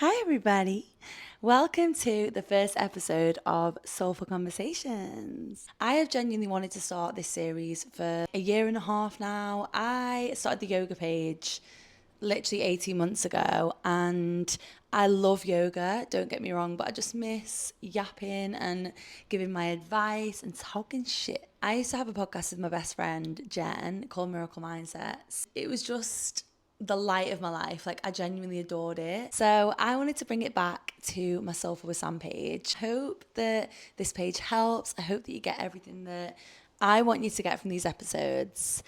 Hi, everybody. Welcome to the first episode of Soulful Conversations. I have genuinely wanted to start this series for a year and a half now. I started the yoga page literally 18 months ago, and I love yoga, don't get me wrong, but I just miss yapping and giving my advice and talking shit. I used to have a podcast with my best friend Jen called Miracle Mindsets. It was just the light of my life. Like, I genuinely adored it. So I wanted to bring it back to my Soulful with Sam page. Hope that this page helps. I hope that you get everything that I want you to get from these episodes.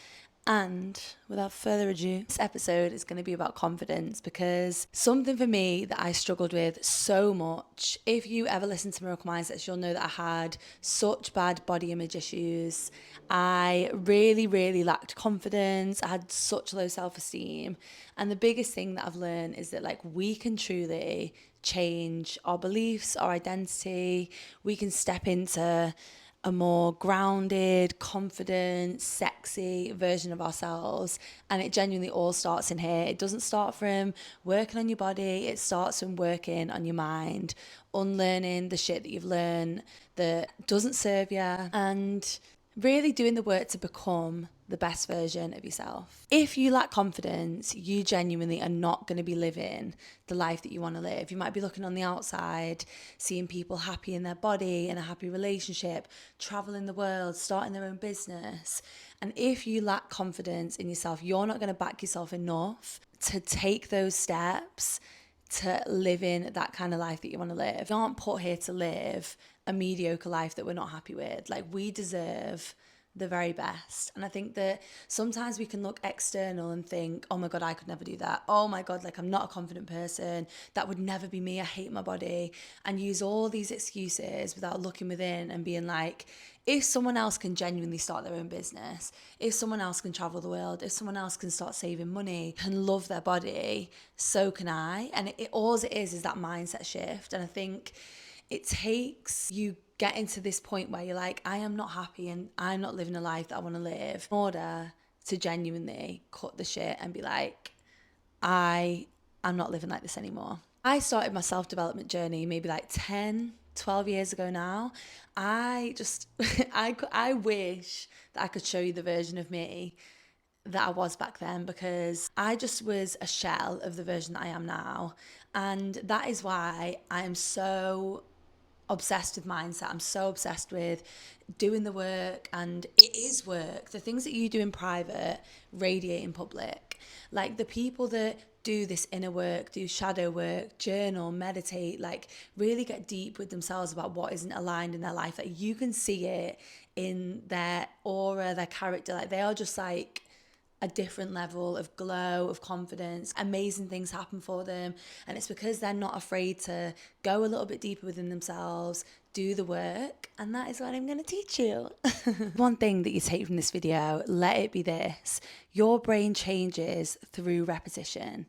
And without further ado, this episode is going to be about confidence, because something for me that I struggled with so much. If you ever listen to Miracle Mindsets, you'll know that I had such bad body image issues. I really lacked confidence. I had such low self-esteem. And the biggest thing that I've learned is that, like, we can truly change our beliefs, our identity. We can step into a more grounded, confident, sexy version of ourselves. And it genuinely all starts in here. It doesn't start from working on your body, it starts from working on your mind, unlearning the shit that you've learned that doesn't serve you, and really doing the work to become the best version of yourself. If you lack confidence, you genuinely are not going to be living the life that you want to live. You might be looking on the outside, seeing people happy in their body, in a happy relationship, traveling the world, starting their own business. And if you lack confidence in yourself, you're not going to back yourself enough to take those steps to living that kind of life that you want to live. We aren't put here to live a mediocre life that we're not happy with. Like, we deserve the very best. And I think that sometimes we can look external and think, oh my God, I could never do that. Oh my God, like, I'm not a confident person. That would never be me. I hate my body. And use all these excuses without looking within and being like, if someone else can genuinely start their own business, if someone else can travel the world, if someone else can start saving money and love their body, so can I. And all it is that mindset shift. And I think it takes you getting to this point where you're like, I am not happy and I'm not living a life that I want to live, in order to genuinely cut the shit and be like, I am not living like this anymore. I started my self-development journey maybe like 10, 12 years ago now. I just, I wish that I could show you the version of me that I was back then, because I just was a shell of the version that I am now. And that is why I am so obsessed with mindset. I'm so obsessed with doing the work, and it is work. The things that you do in private radiate in public. Like, the people that do this inner work, do shadow work, journal, meditate, like, really get deep with themselves about what isn't aligned in their life. Like, you can see it in their aura, their character. Like, they are just like a different level of glow, of confidence. Amazing things happen for them. And it's because they're not afraid to go a little bit deeper within themselves, do the work. And that is what I'm going to teach you. One thing that you take from this video, let it be this: your brain changes through repetition.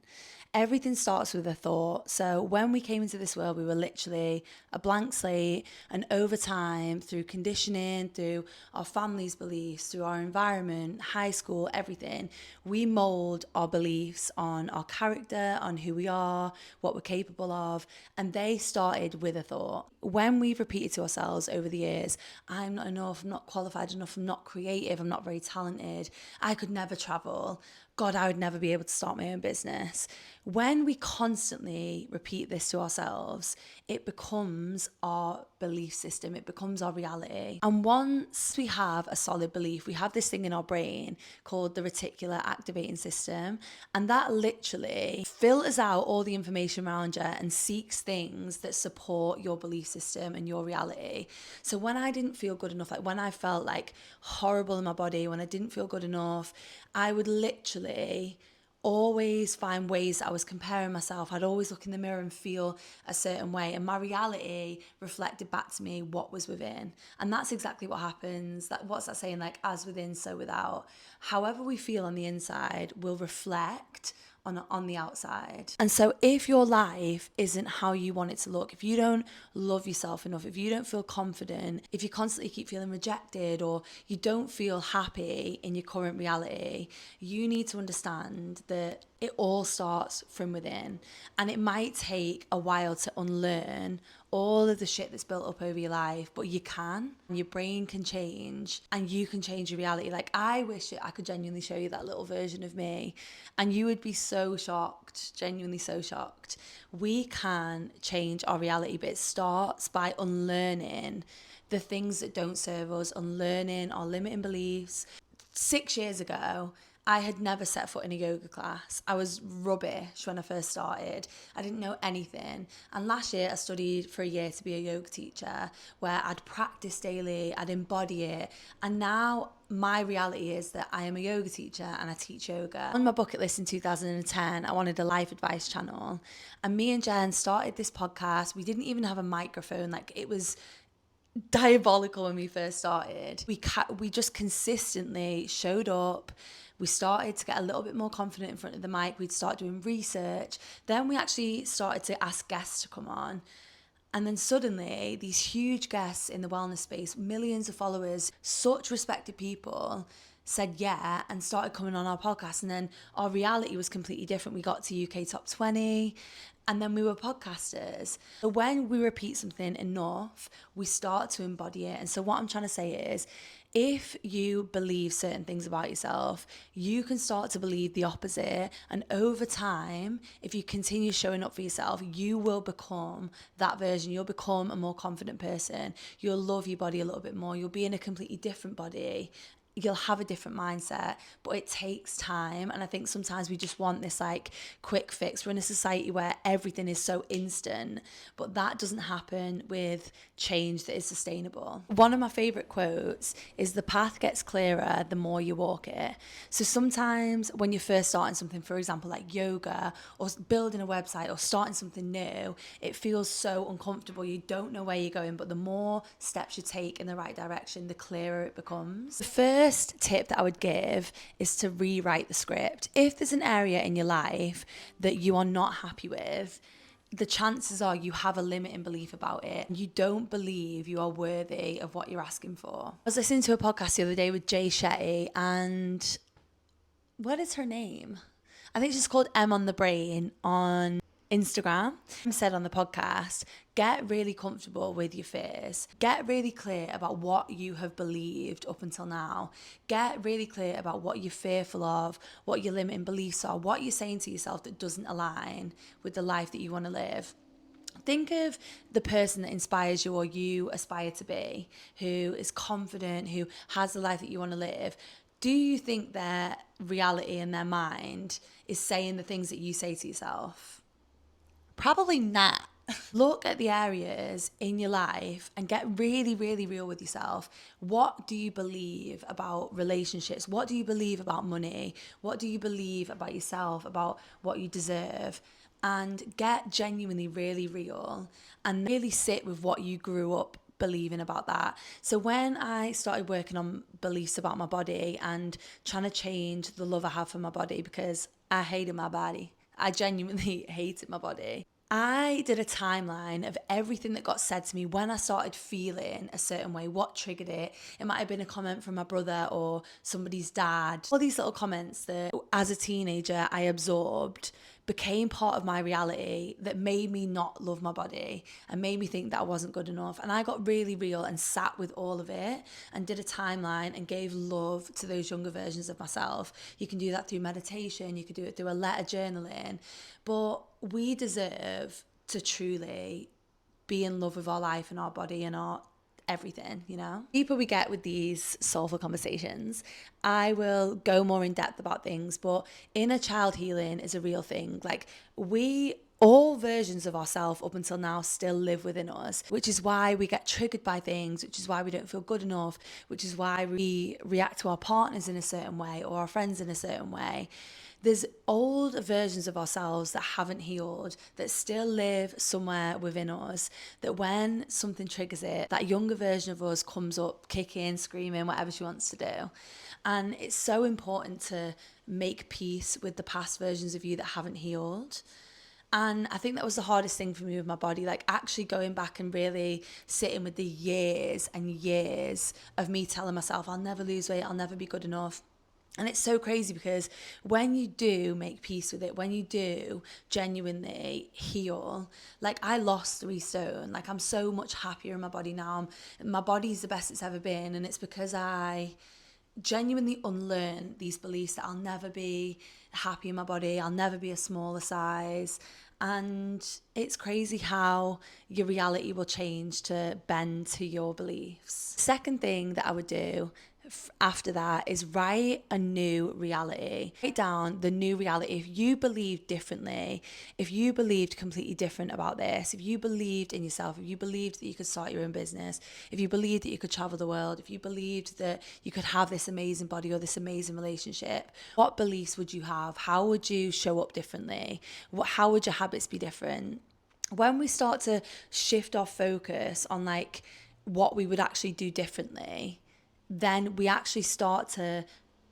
Everything starts with a thought. So when we came into this world, we were literally a blank slate. And over time, through conditioning, through our family's beliefs, through our environment, high school, everything, we mold our beliefs on our character, on who we are, what we're capable of. And they started with a thought. When we've repeated to ourselves over the years, I'm not enough, I'm not qualified enough, I'm not creative, I'm not very talented, I could never travel, God, I would never be able to start my own business. When we constantly repeat this to ourselves, it becomes our belief system, it becomes our reality. And once we have a solid belief, we have this thing in our brain called the Reticular Activating System, and that literally filters out all the information around you and seeks things that support your belief system and your reality. So when I didn't feel good enough, like when I felt like horrible in my body, when I didn't feel good enough, I would literally always find ways that I was comparing myself. I'd always look in the mirror and feel a certain way, and my reality reflected back to me what was within. And that's exactly what happens. That, what's that saying? Like, as within, so without. However we feel on the inside will reflect on the outside. And so if your life isn't how you want it to look, if you don't love yourself enough, if you don't feel confident, if you constantly keep feeling rejected, or you don't feel happy in your current reality, you need to understand that it all starts from within. And it might take a while to unlearn all of the shit that's built up over your life, but you can. Your brain can change and you can change your reality. Like, I wish I could genuinely show you that little version of me, and you would be so shocked, genuinely so shocked. We can change our reality, but it starts by unlearning the things that don't serve us, unlearning our limiting beliefs. 6 years ago, I had never set foot in a yoga class. I was rubbish when I first started. I didn't know anything. And last year I studied for a year to be a yoga teacher, where I'd practice daily, I'd embody it. And now my reality is that I am a yoga teacher and I teach yoga. On my bucket list in 2010, I wanted a life advice channel. And me and Jen started this podcast. We didn't even have a microphone. Like, it was diabolical when we first started. We just consistently showed up. We started to get a little bit more confident in front of the mic. We'd start doing research. Then we actually started to ask guests to come on. And then suddenly, these huge guests in the wellness space, millions of followers, such respected people, said yeah and started coming on our podcast. And then our reality was completely different. We got to UK top 20, and then we were podcasters. So when we repeat something enough, we start to embody it. And so what I'm trying to say is, if you believe certain things about yourself, you can start to believe the opposite. And over time, if you continue showing up for yourself, you will become that version. You'll become a more confident person. You'll love your body a little bit more. You'll be in a completely different body. You'll have a different mindset, but it takes time. And I think sometimes we just want this like quick fix. We're in a society where everything is so instant, but that doesn't happen with change that is sustainable. One of my favorite quotes is, the path gets clearer the more you walk it. So sometimes when you're first starting something, for example, like yoga or building a website or starting something new, it feels so uncomfortable. You don't know where you're going, but the more steps you take in the right direction, the clearer it becomes. The first tip that I would give is to rewrite the script. If there's an area in your life that you are not happy with, the chances are you have a limiting belief about it. You don't believe you are worthy of what you're asking for. I was listening to a podcast the other day with Jay Shetty, and what is her name? I think she's called M on the Brain on Instagram. Said on the podcast, get really comfortable with your fears. Get really clear about what you have believed up until now. Get really clear about what you're fearful of, what your limiting beliefs are, what you're saying to yourself that doesn't align with the life that you want to live. Think of the person that inspires you or you aspire to be, who is confident, who has the life that you want to live. Do you think their reality in their mind is saying the things that you say to yourself? Probably not. Look at the areas in your life and get really, really real with yourself. What do you believe about relationships? What do you believe about money? What do you believe about yourself, about what you deserve? And get genuinely really real and really sit with what you grew up believing about that. So when I started working on beliefs about my body and trying to change the love I have for my body, because I hated my body, I genuinely hated my body, I did a timeline of everything that got said to me when I started feeling a certain way, what triggered it. It might have been a comment from my brother or somebody's dad. All these little comments that as a teenager I absorbed became part of my reality that made me not love my body and made me think that I wasn't good enough. And I got really real and sat with all of it and did a timeline and gave love to those younger versions of myself. You can do that through meditation, you could do it through a letter journaling, but we deserve to truly be in love with our life and our body and our everything, you know? The deeper we get with these soulful conversations, I will go more in depth about things, but inner child healing is a real thing. Like, all versions of ourselves up until now still live within us, which is why we get triggered by things, which is why we don't feel good enough, which is why we react to our partners in a certain way or our friends in a certain way. There's old versions of ourselves that haven't healed, that still live somewhere within us, that when something triggers it, that younger version of us comes up kicking, screaming, whatever she wants to do. And it's so important to make peace with the past versions of you that haven't healed. And I think that was the hardest thing for me with my body, like actually going back and really sitting with the years and years of me telling myself, I'll never lose weight, I'll never be good enough. And it's so crazy because when you do make peace with it, when you do genuinely heal, like I lost 3 stone, like I'm so much happier in my body now. My body's the best it's ever been. And it's because I genuinely unlearn these beliefs that I'll never be happy in my body, I'll never be a smaller size. And it's crazy how your reality will change to bend to your beliefs. Second thing that I would do after that is write a new reality. Write down the new reality. If you believed differently, if you believed completely different about this, if you believed in yourself, if you believed that you could start your own business, if you believed that you could travel the world, if you believed that you could have this amazing body or this amazing relationship, what beliefs would you have? How would you show up differently? How would your habits be different? When we start to shift our focus on like what we would actually do differently, then we actually start to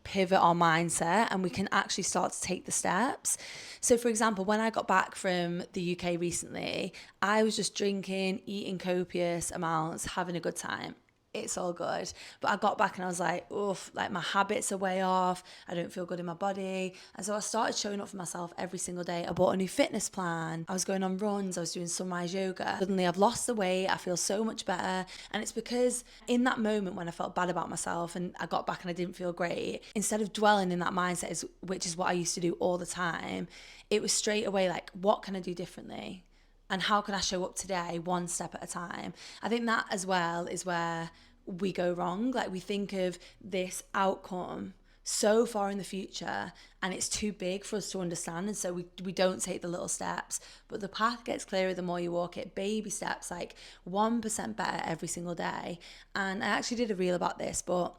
pivot our mindset and we can actually start to take the steps. So for example, when I got back from the UK recently, I was just drinking, eating copious amounts, having a good time. It's all good. But I got back and I was like, oof, like my habits are way off. I don't feel good in my body. And so I started showing up for myself every single day. I bought a new fitness plan. I was going on runs. I was doing sunrise yoga. Suddenly I've lost the weight. I feel so much better. And it's because in that moment when I felt bad about myself and I got back and I didn't feel great, instead of dwelling in that mindset, which is what I used to do all the time, it was straight away like, what can I do differently? And how can I show up today one step at a time? I think that as well is where we go wrong. Like we think of this outcome so far in the future and it's too big for us to understand. And so we don't take the little steps, but the path gets clearer the more you walk it. Baby steps, like 1% better every single day. And I actually did a reel about this, but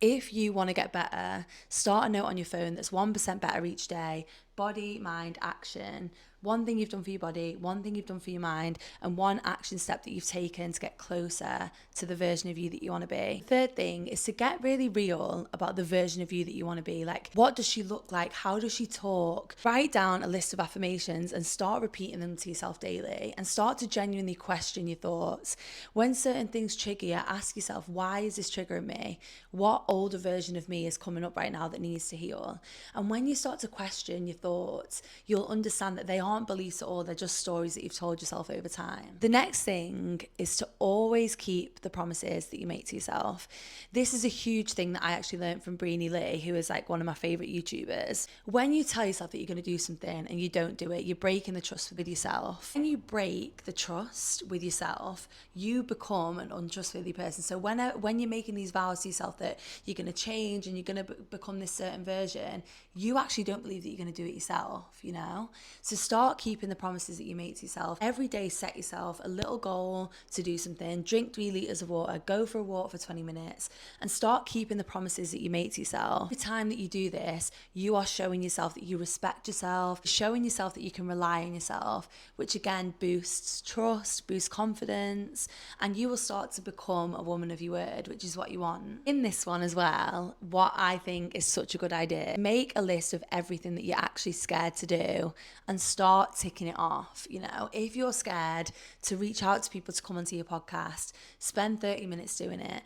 if you want to get better, start a note on your phone that's 1% better each day. Body, mind, action. One thing you've done for your body, one thing you've done for your mind, and one action step that you've taken to get closer to the version of you that you want to be. Third thing is to get really real about the version of you that you want to be. Like, what does she look like? How does she talk? Write down a list of affirmations and start repeating them to yourself daily and start to genuinely question your thoughts. When certain things trigger you, ask yourself, why is this triggering me? What older version of me is coming up right now that needs to heal? And when you start to question your thoughts, you'll understand that they aren't beliefs at all, they're just stories that you've told yourself over time. The next thing is to always keep the promises that you make to yourself. This is a huge thing that I actually learned from Breenie Lee, who is like one of my favorite YouTubers. When you tell yourself that you're going to do something and you don't do it, you're breaking the trust with yourself. When you break the trust with yourself, you become an untrustworthy person. So when you're making these vows to yourself that you're going to change and you're going to become this certain version, you actually don't believe that you're going to do it yourself, you know? So start keeping the promises that you make to yourself. Every day, set yourself a little goal to do something. Drink 3 liters of water, go for a walk for 20 minutes, and start keeping the promises that you make to yourself. Every time that you do this, you are showing yourself that you respect yourself, showing yourself that you can rely on yourself, which again boosts trust, boosts confidence, and you will start to become a woman of your word, which is what you want. In this one as well, what I think is such a good idea, make a list of everything that you're actually scared to do and start ticking it off. You know, if you're scared to reach out to people to come onto your podcast, spend 30 minutes doing it.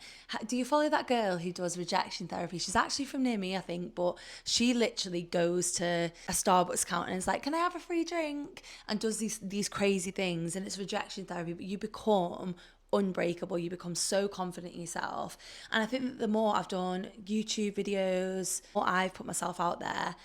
Do you follow that girl who does rejection therapy? She's actually from near me, I think, but she literally goes to a Starbucks counter and is like, can I have a free drink? And does these crazy things, and it's rejection therapy, but you become unbreakable. You become so confident in yourself. And I think that the more I've done YouTube videos, the more I've put myself out there,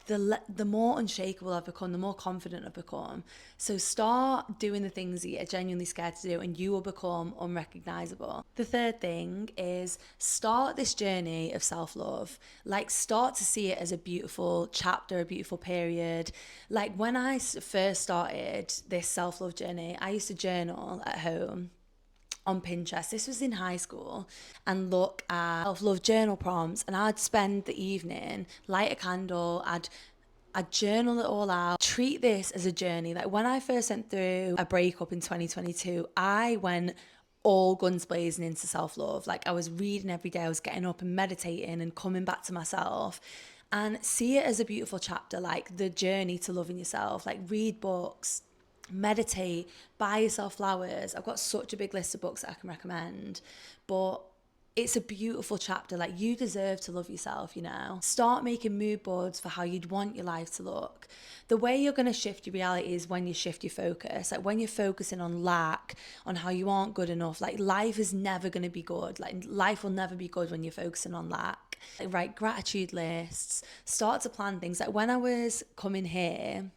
the more unshakable I've become, the more confident I've become. So start doing the things that you're genuinely scared to do and you will become unrecognizable. The third thing is start this journey of self-love. Like start to see it as a beautiful chapter, a beautiful period. Like when I first started this self-love journey, I used to journal at home on Pinterest. This was in high school, and look at self-love journal prompts, and I'd spend the evening, light a candle, I'd journal it all out, treat this as a journey. Like when I first went through a breakup in 2022, I went all guns blazing into self-love. Like I was reading every day, I was getting up and meditating and coming back to myself. and see it as a beautiful chapter, like the journey to loving yourself. Like read books, meditate, buy yourself flowers. I've got such a big list of books that I can recommend, but it's a beautiful chapter. Like, you deserve to love yourself, you know. Start making mood boards for how you'd want your life to look. The way you're going to shift your reality is when you shift your focus. Like, when you're focusing on lack, on how you aren't good enough, like, life is never going to be good. Like, life will never be good when you're focusing on lack. Like, write gratitude lists, start to plan things. Like, when I was coming here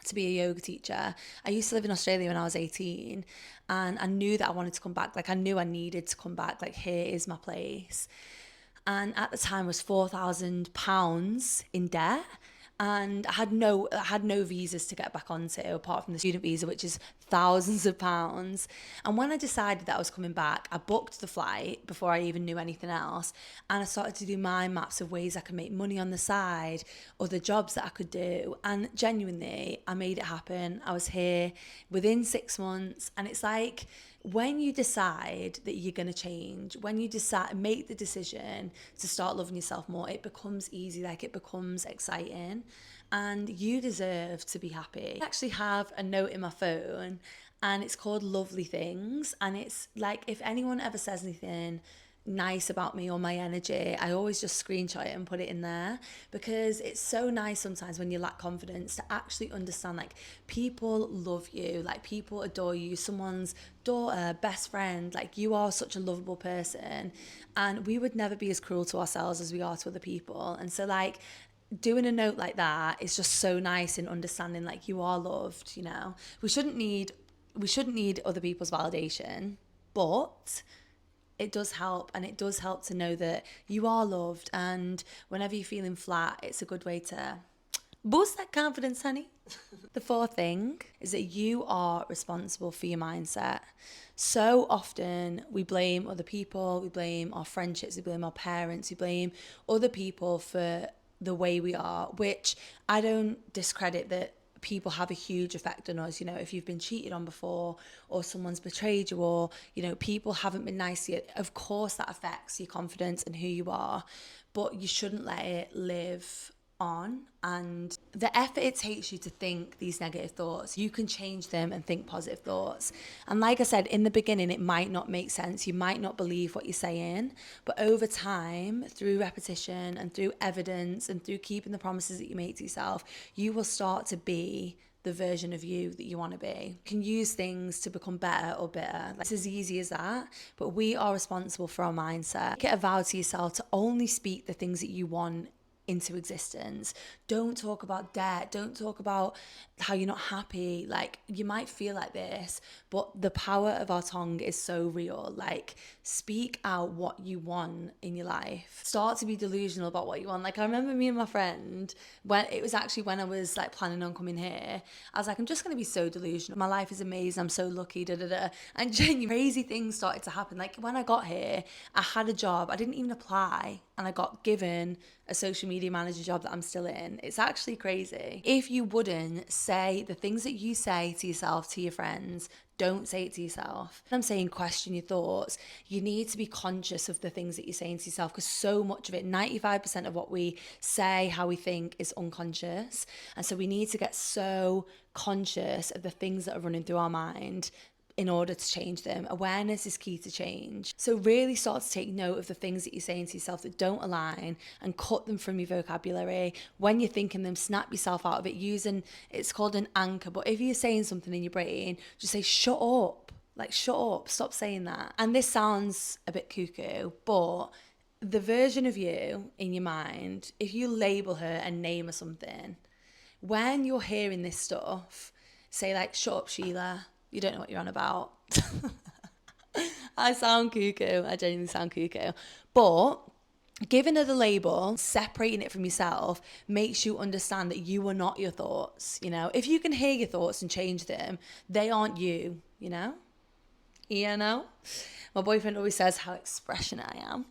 to be a yoga teacher, I used to live in Australia when I was 18, and I knew that I wanted to come back. Like, I knew I needed to come back. Like, here is my place. And at the time I was £4,000 in debt, and I had no visas to get back onto apart from the student visa, which is thousands of pounds. And when I decided that I was coming back, I booked the flight before I even knew anything else, and I started to do mind maps of ways I could make money on the side, other jobs that I could do, and genuinely I made it happen. I was here within 6 months, and it's like, when you decide that you're going to change, when you make the decision to start loving yourself more, it becomes easy, like it becomes exciting, and you deserve to be happy. I actually have a note in my phone, and it's called Lovely Things, and it's like, if anyone ever says anything nice about me or my energy, I always just screenshot it and put it in there, because it's so nice sometimes when you lack confidence to actually understand, like, people love you, like, people adore you, someone's daughter, best friend, like, you are such a lovable person, and we would never be as cruel to ourselves as we are to other people. And so, like, doing a note like that is just so nice in understanding, like, you are loved, you know. We shouldn't need other people's validation, but it does help, and it does help to know that you are loved, and whenever you're feeling flat, it's a good way to boost that confidence, honey. The fourth thing is that you are responsible for your mindset. So often we blame other people, we blame our friendships, we blame our parents, we blame other people for the way we are, which I don't discredit that people have a huge effect on us. You know, if you've been cheated on before, or someone's betrayed you, or, you know, people haven't been nice to you, of course that affects your confidence and who you are, but you shouldn't let it live on. And the effort it takes you to think these negative thoughts, you can change them and think positive thoughts. And like I said in the beginning, it might not make sense, you might not believe what you're saying, but over time, through repetition and through evidence and through keeping the promises that you make to yourself, you will start to be the version of you that you want to be. You can use things to become better or bitter. It's as easy as that, but we are responsible for our mindset. Make it a vow to yourself to only speak the things that you want into existence. Don't talk about debt, don't talk about how you're not happy. Like, you might feel like this, but the power of our tongue is so real. Like, speak out what you want in your life. Start to be delusional about what you want. Like, I remember me and my friend, when I was like planning on coming here, I was like, I'm just going to be so delusional, my life is amazing, I'm so lucky, and genuinely crazy things started to happen. Like, when I got here, I had a job, I didn't even apply, and I got given a social media manager job that I'm still in. It's actually crazy. If you wouldn't say the things that you say to yourself, to your friends, don't say it to yourself. I'm saying question your thoughts. You need to be conscious of the things that you're saying to yourself, because so much of it, 95% of what we say, how we think, is unconscious. And so we need to get so conscious of the things that are running through our mind in order to change them. Awareness is key to change. So really start to take note of the things that you're saying to yourself that don't align, and cut them from your vocabulary. When you're thinking them, snap yourself out of it using, it's called an anchor, but if you're saying something in your brain, just say, shut up. Like, shut up, stop saying that. And this sounds a bit cuckoo, but the version of you in your mind, if you label her and name her something, when you're hearing this stuff, say like, shut up, Sheila, you don't know what you're on about. I sound cuckoo. I genuinely sound cuckoo. But giving her the label, separating it from yourself, makes you understand that you are not your thoughts. You know, if you can hear your thoughts and change them, they aren't you, you know? You know? My boyfriend always says how expressionate I am.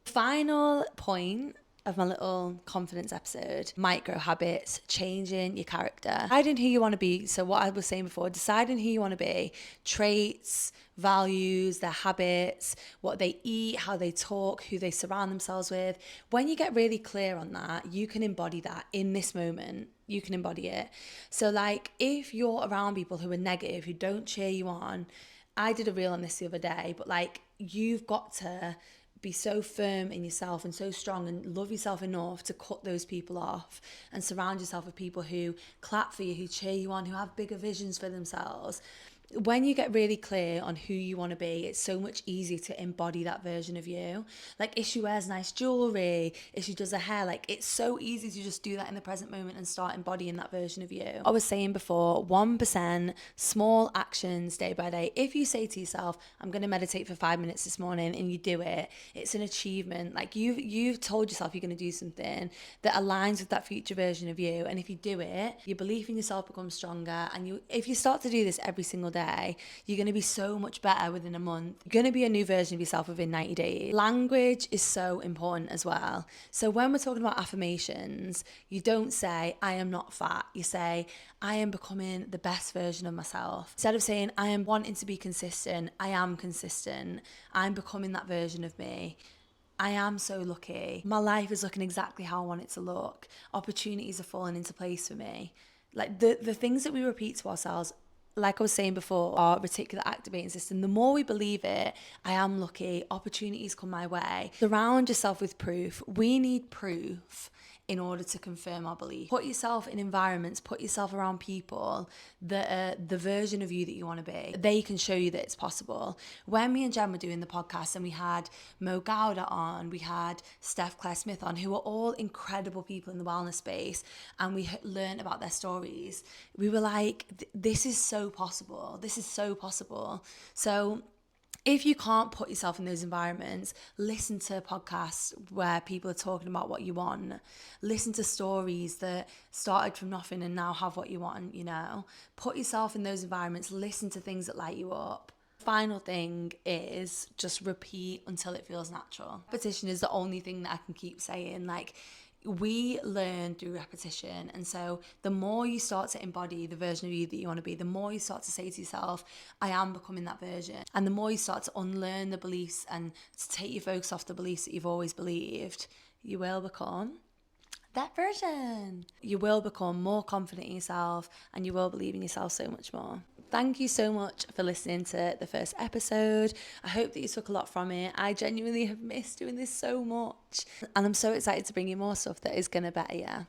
Final point of my little confidence episode, micro habits, changing your character, deciding who you want to be. So what I was saying before, deciding who you want to be, traits, values, their habits, what they eat, how they talk, who they surround themselves with. When you get really clear on that, you can embody that in this moment. You can embody it. So like if you're around people who are negative, who don't cheer you on, I did a reel on this the other day, but like you've got to be so firm in yourself and so strong and love yourself enough to cut those people off and surround yourself with people who clap for you, who cheer you on, who have bigger visions for themselves. When you get really clear on who you want to be, it's so much easier to embody that version of you. Like if she wears nice jewelry, if she does her hair, like it's so easy to just do that in the present moment and start embodying that version of you. I was saying before, 1%, small actions day by day. If you say to yourself, I'm going to meditate for 5 minutes this morning, and you do it, it's an achievement. Like you've told yourself you're going to do something that aligns with that future version of you. And if you do it, your belief in yourself becomes stronger. And if you start to do this every single day, you're going to be so much better within a month. You're going to be a new version of yourself within 90 days. Language is so important as well. So when we're talking about affirmations, you don't say, I am not fat. You say, I am becoming the best version of myself. Instead of saying, I am wanting to be consistent, I am consistent. I'm becoming that version of me. I am so lucky. My life is looking exactly how I want it to look. Opportunities are falling into place for me. Like the things that we repeat to ourselves, like I was saying before, our reticular activating system, the more we believe it, I am lucky, opportunities come my way. Surround yourself with proof. We need proof in order to confirm our belief. Put yourself in environments, put yourself around people that are the version of you that you want to be. They can show you that it's possible. When me and Jen were doing the podcast and we had Mo Gowda on, we had Steph Claire Smith on, who are all incredible people in the wellness space, and we learned about their stories, we were like, this is so possible. This is so possible. So if you can't put yourself in those environments, listen to podcasts where people are talking about what you want. Listen to stories that started from nothing and now have what you want, you know. Put yourself in those environments, listen to things that light you up. Final thing is just repeat until it feels natural. Repetition is the only thing that I can keep saying. Like, we learn through repetition, and so the more you start to embody the version of you that you want to be, the more you start to say to yourself, I am becoming that version, and the more you start to unlearn the beliefs and to take your focus off the beliefs that you've always believed, you will become that version. You will become more confident in yourself, and you will believe in yourself so much more. Thank you so much for listening to the first episode. I hope that you took a lot from it. I genuinely have missed doing this so much. And I'm so excited to bring you more stuff that is going to better you.